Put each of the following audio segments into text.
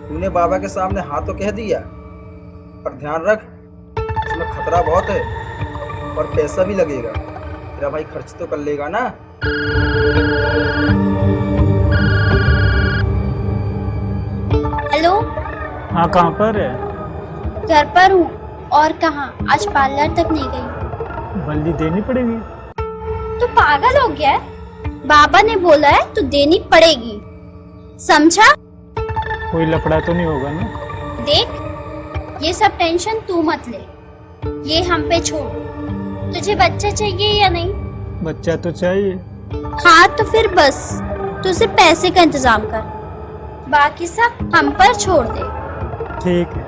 तूने बाबा के सामने हाँ तो कह दिया, पर ध्यान रख, इसमें खतरा बहुत है और पैसा भी लगेगा। तेरा भाई खर्च तो कर लेगा ना? हेलो। हाँ, कहाँ पर है? घर पर हूँ। और कहाँ, आज पार्लर तक नहीं गई। बल्ली देनी पड़ेगी। तू पागल हो गया है? बाबा ने बोला है तो देनी पड़ेगी, समझा? कोई लफड़ा तो नहीं होगा ना? देख, ये सब टेंशन तू मत ले, ये हम पे छोड़। तुझे बच्चा चाहिए या नहीं? बच्चा तो चाहिए। हाँ तो फिर बस तू सिर्फ पैसे का इंतजाम कर, बाकी सब हम पर छोड़ दे। ठीक है।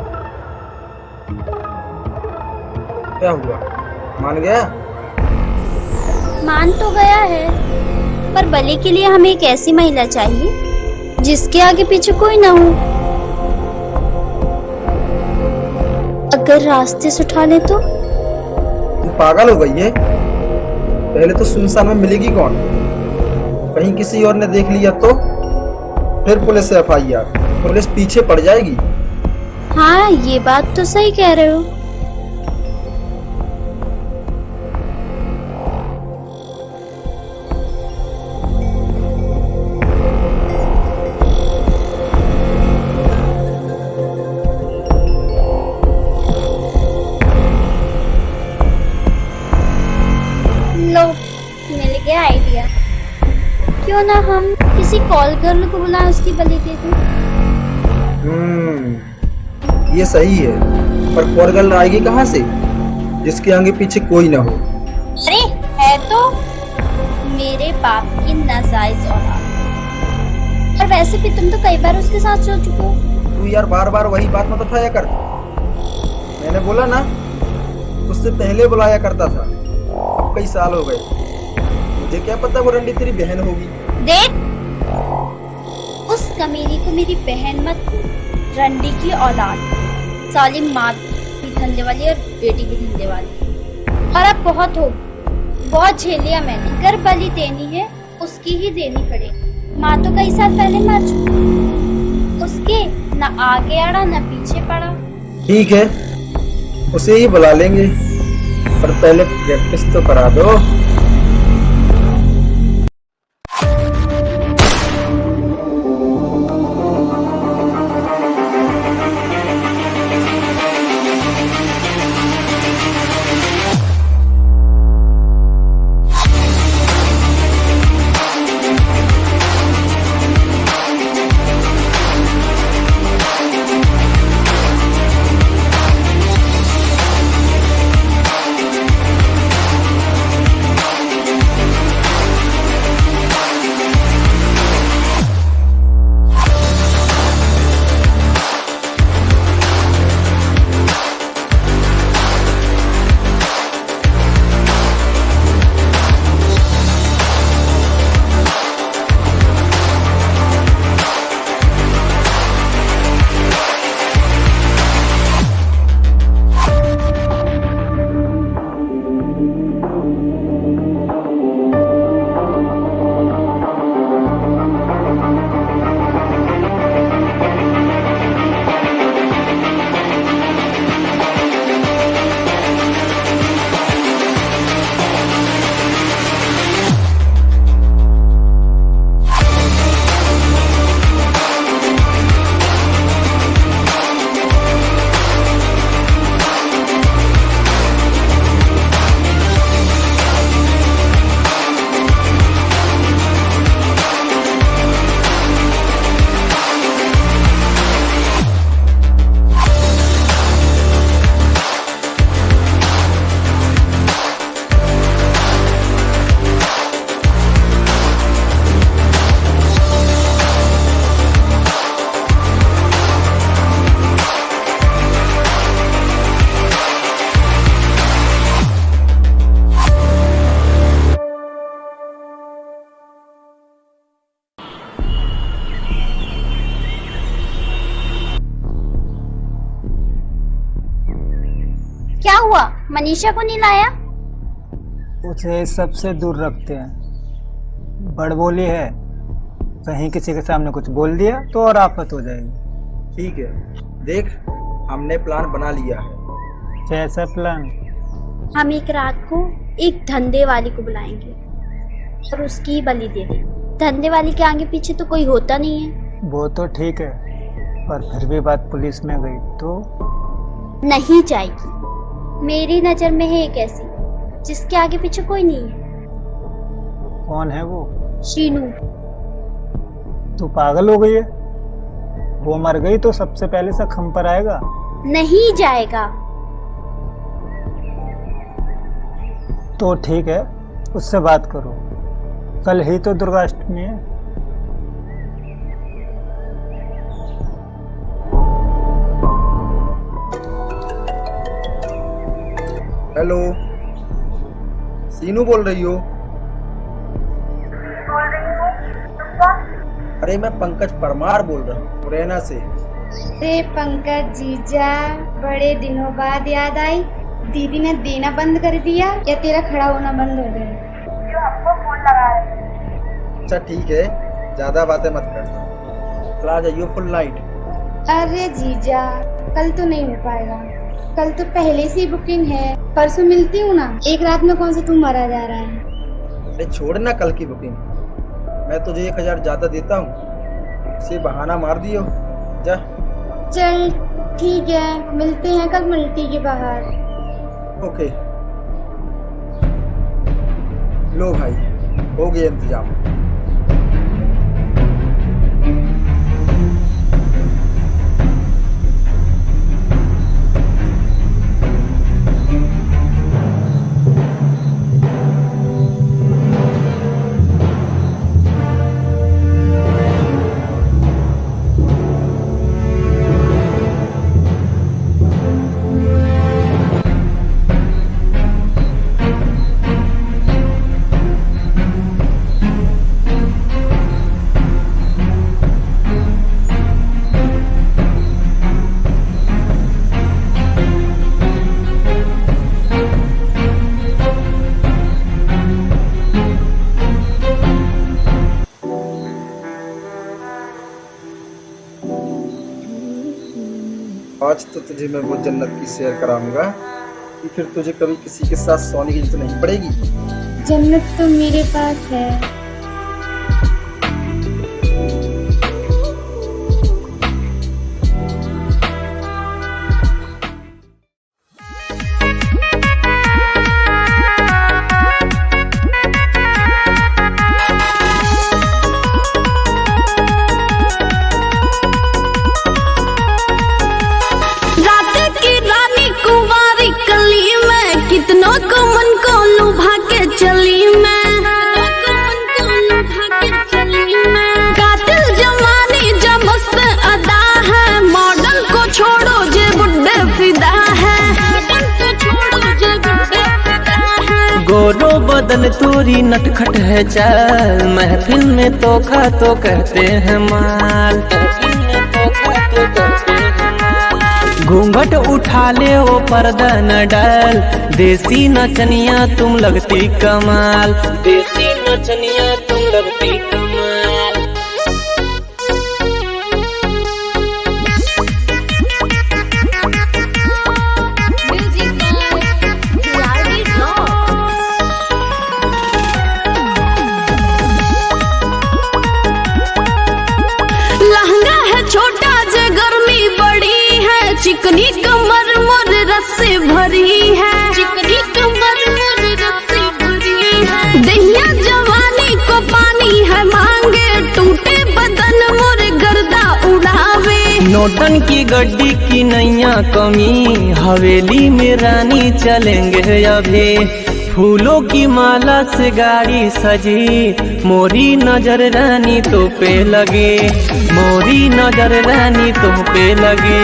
क्या हुआ, मान गया? मान तो गया है, पर बलि के लिए हमें एक ऐसी महिला चाहिए जिसके आगे पीछे कोई ना हो। अगर रास्ते से उठा ले तो? तू पागल हो गई है? पहले तो सुनसान में मिलेगी कौन? कहीं किसी और ने देख लिया तो? फिर पुलिस से FIR, पुलिस पीछे पड़ जाएगी। हाँ, ये बात तो सही कह रहे हो। लो, मिल गया आइडिया। क्यों ना हम किसी कॉल गर्ल को बुलाएं, उसकी बलि दे दें। ये सही है, पर कॉल गर्ल आएगी कहाँ से जिसके आगे पीछे कोई ना हो? अरे है तो मेरे बाप की नाजायज औलाद। और वैसे भी तुम तो कई बार उसके साथ सो चुके हो। तू यार बार बार वही बात मत उठाया कर। मैंने बोला ना, उससे पहले बुलाया करता था, अब कई साल हो गए। मुझे क्या पता वो रंडी तेरी बहन होगी। देख, उस कमीनी को मेरी बहन मत, रंडी की औलाद। साली माँ भी धंधे वाली और बेटी भी धंधे वाली। और अब बहुत हो, बहुत झेल लिया मैंने। अगर बलि देनी है उसकी ही देनी पड़ेगी। माँ तो कई साल पहले मर चुकी, उसके न आगे अड़ा न पीछे पड़ा। ठीक है, उसे ही बुला लेंगे, पर पहले प्रैक्टिस तो करा दो। क्या हुआ, मनीषा को नहीं लाया? उसे सबसे दूर रखते हैं। बड़बोली है, कहीं किसी के सामने कुछ बोल दिया तो और आफत हो जाएगी। ठीक है, देख हमने प्लान बना लिया है। कैसा प्लान? हम एक रात को एक धंधे वाली को बुलाएंगे और उसकी बलि दे देंगे। धंधे वाली के आगे पीछे तो कोई होता नहीं है। वो तो ठीक है, पर फिर भी बात पुलिस में गई तो? नहीं जाएगी। मेरी नजर में है एक ऐसी जिसके आगे पीछे कोई नहीं है। कौन है वो? शीनू। तू पागल हो गई है? वो मर गई तो सबसे पहले शक हम पर आएगा। नहीं जाएगा। तो ठीक है, उससे बात करो। कल ही तो दुर्गाष्टमी है। हेलो, सीनू बोल रही हो? अरे मैं पंकज परमार बोल रहा हूँ मुरैना से। अरे पंकज जीजा, बड़े दिनों बाद याद आई। दीदी ने देना बंद कर दिया या तेरा खड़ा होना बंद हो गया? जो हमको फोन लगा रहे। अच्छा ठीक है, ज्यादा बातें मत कर, कल आ जाइयो फुल नाइट। अरे जीजा, कल तो नहीं हो पाएगा। कल तो पहले से बुकिंग है। परसों मिलती हूँ ना। एक रात में कौन सा तू मरा जा रहा है? अरे छोड़ ना कल की बुकिंग, मैं तुझे 1000 ज्यादा देता हूँ, इसे बहाना मार दियो। जा। चल ठीक है, मिलते हैं कल मल्टी के बाहर। ओके। लो भाई, हो गया इंतजाम। आज तो तुझे मैं वो जन्नत की सैर कराऊंगा कि फिर तुझे कभी किसी के साथ सोने की जरूरत नहीं पड़ेगी। जन्नत तो मेरे पास है। कितनों को मन को लुभा के चली मैं, कातिल जमानी जब मस्त अदा है, मॉडल को छोड़ो जे बुड्ढे फिदा है, गोरो बदन तोरी नटखट है चाल, महफिल में तोखा तो कहते हैं माल। घूंघट उठा ले वो पर्दा न डाल, देसी नचनिया तुम लगती कमाल, देसी नचनिया तुम लगती कमाल। लहंगा है छोटा जे गर्मी बड़ी है, चिकनी कमर मोर रस से भरी है, चिकनी कमर मोर रस से भरी है, दहिया जवानी को पानी है मांगे, टूटे बदन मोर गर्दा उड़ावे। नोटन की गड्डी की नैया कमी, हवेली में रानी चलेंगे अभी, फूलों की माला से गाड़ी सजी, मोरी नजर रानी तो पे लगे, मोरी नजर रानी तुम पे लगे।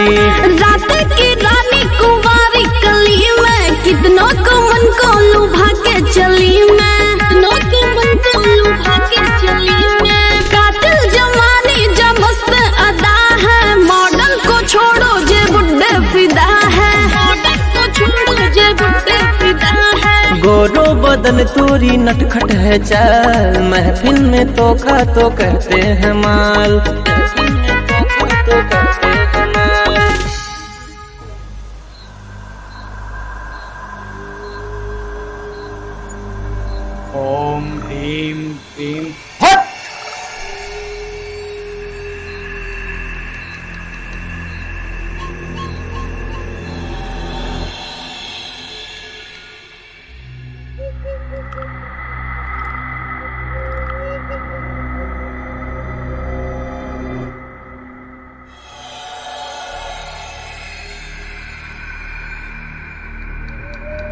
रात की रानी कुंवारी कली में, कितनों को मन को लुभा के चली मैं, कितनों को मन को लुभा के चली मैं, कातिल जमानी जब मस्त अदा है, मॉडल को छोड़ो जे बुड्ढे फिदा है, मॉडल को छोड़ो जे बुड्ढे फिदा है। गोरो बदन तोरी नटखट है चाल, महफिल में तोखा तो कहते हैं माल, महफिल में तोखा तो कहते हैं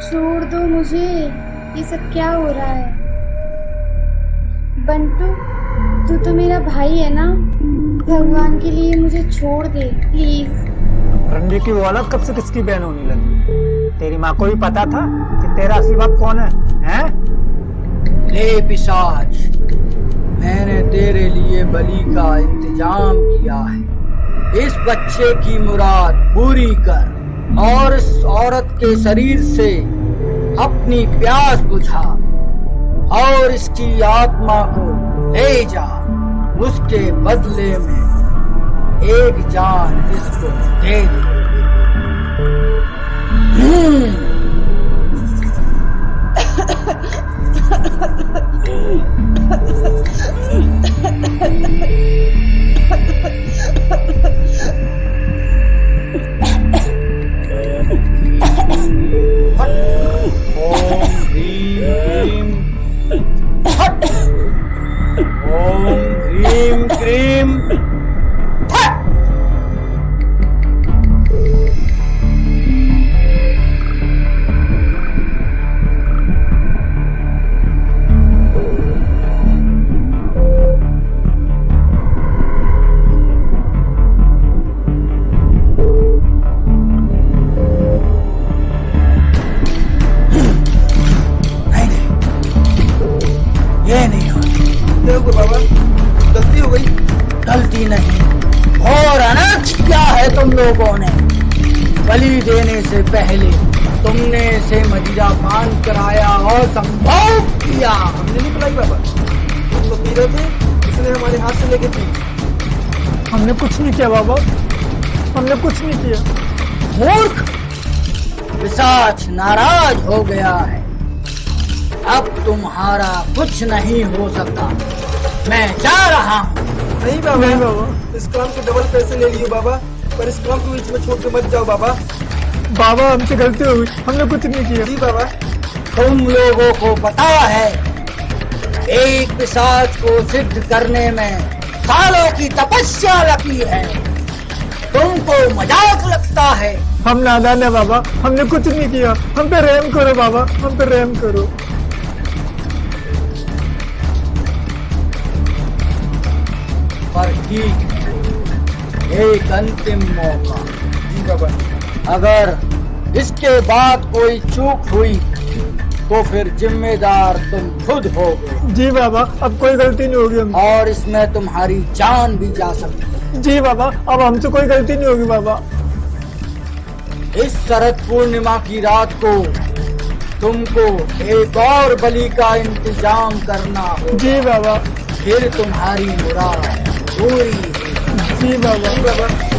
छोड़ दो मुझे, ये सब क्या हो रहा है? बंटू, तू तो मेरा भाई है ना, भगवान के लिए मुझे छोड़ दे प्लीज। रंडी की वो औलाद कब से किसकी बहन होने लगी? तेरी माँ को भी पता था कि तेरा असली बाप कौन है, हैं? ले पिशाच, मैंने तेरे लिए बलि का इंतजाम किया है। इस बच्चे की मुराद पूरी कर और इस औरत के शरीर से अपनी प्यास बुझा और इसकी आत्मा को ले जा। उसके बदले में एक जान इसको दे दे। ओम ह्रीं क्रीं फट्। ये नहीं हो देखो बाबा, गलती हो गई। गलती नहीं और अनर्थ किया है तुम लोगों ने। बलि देने से पहले तुमने इसे मदिरा पान कराया और संभोग किया। हमने नहीं पिलाई बाबा, हम तो पी रहे थे, इसने हमारे हाथ से लेके पी। हमने कुछ नहीं किया बाबा, हमने कुछ नहीं किया। मूर्ख, पिशाच नाराज हो गया है। अब तुम्हारा कुछ नहीं हो सकता। मैं जा रहा हूँ। नहीं बाबा, इस काम के डबल पैसे ले लियो बाबा, पर इस काम को बीच में छोड़ के मत जाओ बाबा। बाबा हमसे गलती हो गई, हमने कुछ नहीं किया। जी बाबा। तुम लोगों को पता है, एक पिशाच को सिद्ध करने में सालों की तपस्या लगी है। तुमको मजाक लगता है। हम नादान है बाबा, हमने कुछ नहीं किया। हम पे रहम करो बाबा, हम पे रहम करो। पर ठीक है, एक अंतिम मौका। जी बाबा। अगर इसके बाद कोई चूक हुई तो फिर जिम्मेदार तुम खुद होगे। जी बाबा, अब कोई गलती नहीं होगी हम। और इसमें तुम्हारी जान भी जा सकती है। जी बाबा, अब हमसे कोई गलती नहीं होगी बाबा। इस शरद पूर्णिमा की रात को तुमको एक और बलि का इंतजाम करना होगा। जी बाबा। फिर तुम्हारी मुराद पूरी। जी बाबा। जी बाबा।